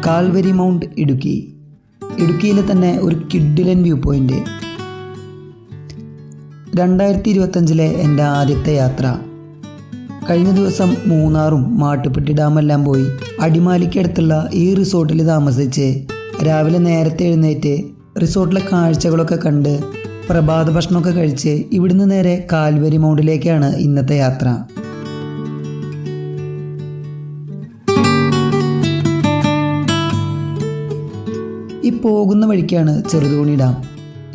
Calvary mount ഇടുക്കിയിലെ തന്നെ ഒരു കിഡിലൻ വ്യൂ പോയിൻ്റ്. 2025 എൻ്റെ ആദ്യത്തെ യാത്ര. കഴിഞ്ഞ ദിവസം മൂന്നാറും മാട്ടുപ്പെട്ടി ഡാമെല്ലാം പോയി അടിമാലിക്കടുത്തുള്ള ഈ റിസോർട്ടിൽ താമസിച്ച് രാവിലെ നേരത്തെ എഴുന്നേറ്റ് റിസോർട്ടിലെ കാഴ്ചകളൊക്കെ കണ്ട് പ്രഭാത ഭക്ഷണമൊക്കെ കഴിച്ച് ഇവിടുന്ന് നേരെ കാൽവരി മൗണ്ടിലേക്കാണ് ഇന്നത്തെ യാത്ര. ഈ പോകുന്ന വഴിക്കാണ് ചെറുതോണി ഡാം.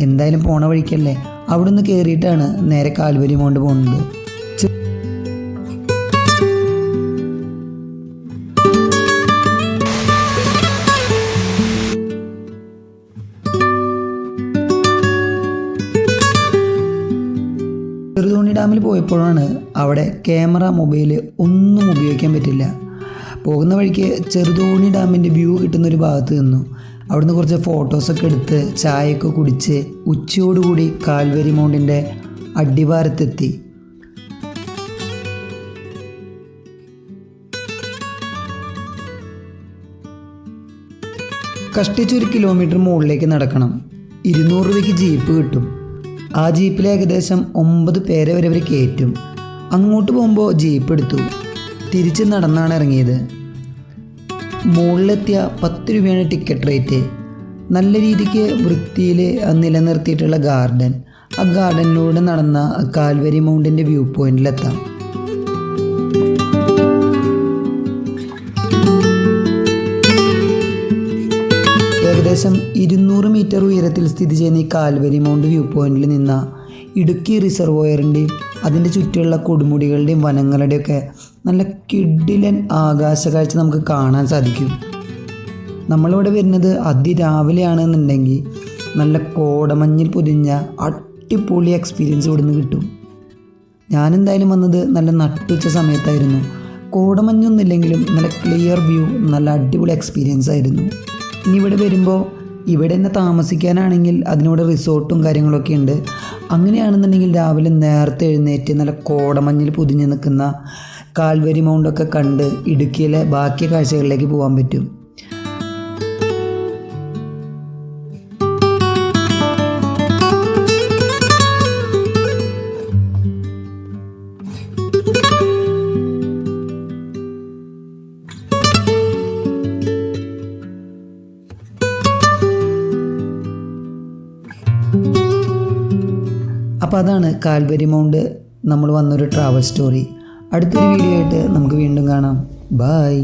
എന്തായാലും പോണ വഴിക്കല്ലേ, അവിടുന്ന് കയറിയിട്ടാണ് നേരെ കാൽവരി മൗണ്ട് പോകുന്നത്. ചെറുതോണി ഡാമിൽ പോയപ്പോഴാണ് അവിടെ ക്യാമറ, മൊബൈൽ ഒന്നും ഉപയോഗിക്കാൻ പറ്റില്ല. പോകുന്ന വഴിക്ക് ചെറുതോണി ഡാമിൻ്റെ വ്യൂ കിട്ടുന്നൊരു ഭാഗത്ത് നിന്നു. അവിടുന്ന് കുറച്ച് ഫോട്ടോസൊക്കെ എടുത്ത് ചായയൊക്കെ കുടിച്ച് ഉച്ചയോടുകൂടി കാൽവരി മൗണ്ടിൻ്റെ അടിവാരത്തെത്തി. കഷ്ടിച്ചൊരു കിലോമീറ്റർ മുകളിലേക്ക് നടക്കണം. 200 രൂപയ്ക്ക് ജീപ്പ് കിട്ടും. ആ ജീപ്പിൽ ഏകദേശം 9 പേരെ വരെ അവർ കയറ്റും. അങ്ങോട്ട് പോകുമ്പോൾ ജീപ്പ് എടുത്തു, തിരിച്ച് നടന്നാണ് ഇറങ്ങിയത്. മുകളിലെത്തിയ 10 രൂപയാണ് ടിക്കറ്റ് റേറ്റ്. നല്ല രീതിക്ക് വൃത്തിയിൽ നിലനിർത്തിയിട്ടുള്ള ഗാർഡൻ. ആ ഗാർഡനിലൂടെ നടന്ന കാൽവരി മൗണ്ടിൻ്റെ വ്യൂ പോയിന്റിലെത്താം. ഏകദേശം 200 മീറ്റർ ഉയരത്തിൽ സ്ഥിതി ചെയ്യുന്ന ഈ കാൽവരി മൗണ്ട് വ്യൂ പോയിന്റിൽ നിന്ന ഇടുക്കി റിസർവോയറിൻ്റെയും അതിൻ്റെ ചുറ്റുമുള്ള കൊടുമുടികളുടെയും വനങ്ങളുടെയൊക്കെ നല്ല കിഡിലൻ ആകാശകാഴ്ച നമുക്ക് കാണാൻ സാധിക്കും. നമ്മളിവിടെ വരുന്നത് അതിരാവിലെയാണെന്നുണ്ടെങ്കിൽ നല്ല കോടമഞ്ഞിൽ പൊതിഞ്ഞ അടിപൊളി എക്സ്പീരിയൻസ് ഇവിടുന്ന് കിട്ടും. ഞാനെന്തായാലും വന്നത് നല്ല നട്ടുച്ച സമയത്തായിരുന്നു. കോടമഞ്ഞൊന്നുമില്ലെങ്കിലും നല്ല ക്ലിയർ വ്യൂ, നല്ല അടിപൊളി എക്സ്പീരിയൻസ് ആയിരുന്നു. ഇനി ഇവിടെ വരുമ്പോൾ ഇവിടെ തന്നെ താമസിക്കാനാണെങ്കിൽ അതിനോട് റിസോർട്ടും കാര്യങ്ങളൊക്കെ ഉണ്ട്. അങ്ങനെയാണെന്നുണ്ടെങ്കിൽ രാവിലെ നേരത്തെ എഴുന്നേറ്റ് നല്ല കോടമഞ്ഞിൽ പൊതിഞ്ഞ് നിൽക്കുന്ന കാൽവരി മൗണ്ടൊക്കെ കണ്ട് ഇടുക്കിയിലെ ബാക്കി കാഴ്ചകളിലേക്ക് പോകാൻ പറ്റും. അപ്പോൾ അതാണ് കാൽവരി മൗണ്ട് നമ്മൾ വന്നൊരു ട്രാവൽ സ്റ്റോറി. അടുത്തൊരു വീഡിയോ ആയിട്ട് നമുക്ക് വീണ്ടും കാണാം. ബൈ.